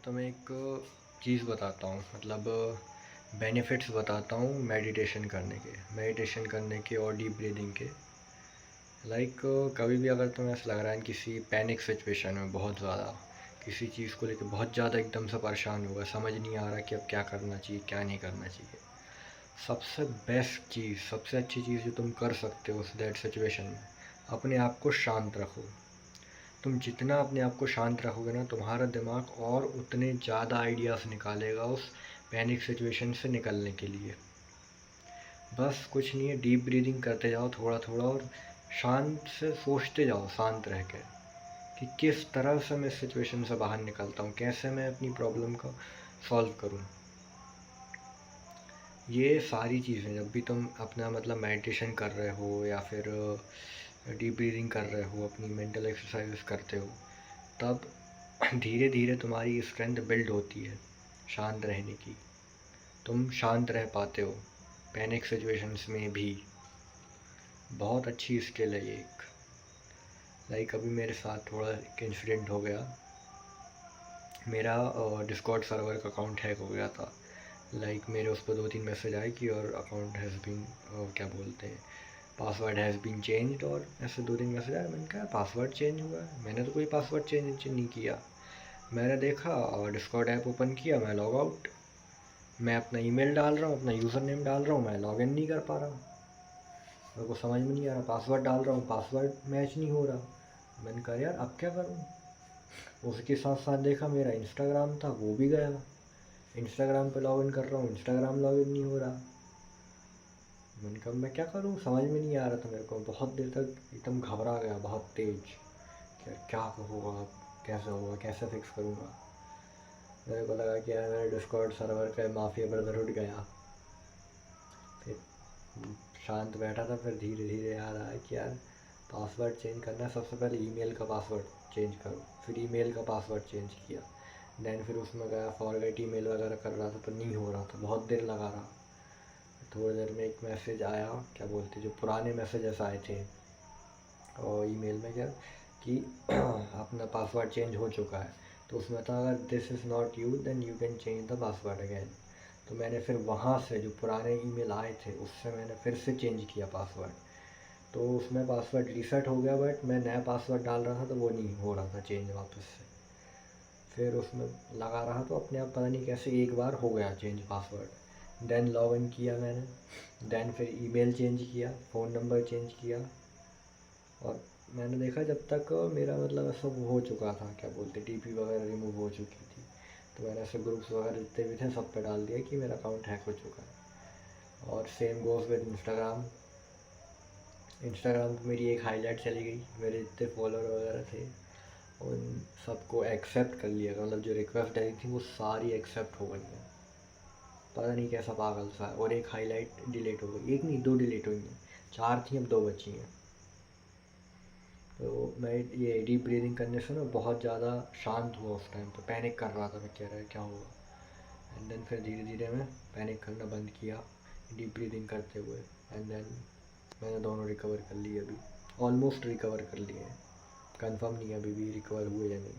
तुम्हें एक चीज़ बताता हूँ, मतलब बेनिफिट्स बताता हूँ मेडिटेशन करने के और डीप ब्रीदिंग के। लाइक कभी भी अगर तुम्हें ऐसा लग रहा है किसी पैनिक सिचुएशन में, बहुत ज़्यादा किसी चीज़ को लेकर बहुत ज़्यादा एकदम से परेशान होगा, समझ नहीं आ रहा कि अब क्या करना चाहिए क्या नहीं करना चाहिए, सबसे बेस्ट चीज़, सबसे अच्छी चीज़ जो तुम कर सकते हो उस दैट सिचुएशन में, अपने आप को शांत रखो। तुम जितना अपने आप को शांत रखोगे ना, तुम्हारा दिमाग और उतने ज़्यादा आइडियाज़ निकालेगा उस पैनिक सिचुएशन से निकलने के लिए। बस कुछ नहीं है, डीप ब्रीदिंग करते जाओ थोड़ा थोड़ा, और शांत से सोचते जाओ शांत रह के कि किस तरह से मैं इस सिचुएशन से बाहर निकलता हूँ, कैसे मैं अपनी प्रॉब्लम को सॉल्व करूँ। ये सारी चीज़ें जब भी तुम अपना मतलब मेडिटेशन कर रहे हो या फिर डीप ब्रीदिंग कर रहे हो, अपनी मेंटल एक्सरसाइज करते हो, तब धीरे धीरे तुम्हारी स्ट्रेंथ बिल्ड होती है शांत रहने की। तुम शांत रह पाते हो पैनिक सिचुएशंस में भी। बहुत अच्छी स्किल है ये एक। लाइक अभी मेरे साथ थोड़ा एक इंसिडेंट हो गया। मेरा डिस्कॉर्ड सर्वर का अकाउंट हैक हो गया था। लाइक मेरे उस पर 2-3 मैसेज आए कि और अकाउंट हैज़ बीन, क्या बोलते हैं, पासवर्ड हैज़ बीन चेंज्ड, और ऐसे 2-3 मैसेज आए। मैंने कहा पासवर्ड चेंज हुआ है, मैंने तो कोई पासवर्ड चेंज नहीं किया। मैंने देखा और डिस्कॉर्ड ऐप ओपन किया, मैं लॉग आउट, मैं अपना ईमेल डाल रहा हूँ, अपना यूज़र नेम डाल रहा हूँ, मैं लॉगिन नहीं कर पा रहा हूँ। मेरे को समझ में नहीं आ रहा, पासवर्ड डाल रहा हूँ, पासवर्ड मैच नहीं हो रहा। मैंने कहा यार अब क्या करूँ। उसके साथ साथ देखा मेरा इंस्टाग्राम था, वो भी गया। इंस्टाग्राम पे लॉगिन कर रहा हूँ, इंस्टाग्राम लॉगिन नहीं हो रहा। मैंने कहा मैं क्या करूँ, समझ में नहीं आ रहा था मेरे को। बहुत देर तक एकदम घबरा गया, बहुत तेज, क्या होगा, कैसे होगा, कैसे फिक्स करूँगा। मेरे को लगा कि यार मेरे डिस्कॉर्ड सर्वर का माफिया ब्रदर उठ गया। फिर शांत बैठा था, फिर धीरे धीरे याद आया कि यार पासवर्ड चेंज करना है। सबसे पहले ईमेल का पासवर्ड चेंज करो, फिर ईमेल का पासवर्ड चेंज किया। देन फिर उसमें गया, फॉरगेट ईमेल वगैरह कर रहा था, पर नहीं हो रहा था, बहुत देर लगा रहा। थोड़ी देर में एक मैसेज आया, क्या बोलते, जो पुराने मैसेजेस आए थे और ईमेल में, क्या कि अपना पासवर्ड चेंज हो चुका है। तो उसमें था अगर this is not you then you can change the password again. तो मैंने फिर वहाँ से जो पुराने ईमेल आए थे उससे मैंने फिर से चेंज किया पासवर्ड। तो उसमें पासवर्ड रीसेट हो गया, बट मैं नया पासवर्ड डाल रहा था तो वो नहीं हो रहा था चेंज वापस से। फिर उसमें लगा रहा तो अपने आप पता नहीं कैसे एक बार हो गया change password. Then log in किया मैंने, देन फिर ईमेल चेंज किया, फ़ोन नंबर चेंज किया। और मैंने देखा जब तक मेरा मतलब सब हो चुका था, क्या बोलते, टीपी वगैरह रिमूव हो चुकी थी, तो मैंने ऐसे ग्रुप्स वगैरह जितने भी थे सब पे डाल दिया कि मेरा अकाउंट हैक हो चुका है। और same goes with Instagram. Instagram पर मेरी एक हाईलाइट चली गई, मेरे जितने फॉलोअर वगैरह थे उन सबको एक्सेप्ट कर लिया, मतलब जो रिक्वेस्ट आई थी वो सारी एक्सेप्ट हो गई हैं। पता नहीं कैसा पागल सा है। और एक हाईलाइट डिलीट हो गई, एक नहीं 2 डिलीट हुई हैं, 4 थी अब 2 बची हैं। तो मैं ये डीप ब्रीदिंग करने से ना बहुत ज़्यादा शांत हुआ। उस टाइम पे पैनिक कर रहा था मैं, कह रहा है क्या हुआ। एंड देन फिर धीरे धीरे मैं पैनिक करना बंद किया डीप ब्रीदिंग करते हुए। एंड देन मैंने दोनों रिकवर कर लिए, अभी ऑलमोस्ट रिकवर कर लिए हैं। कंफर्म नहीं है अभी भी रिकवर हुए या नहीं।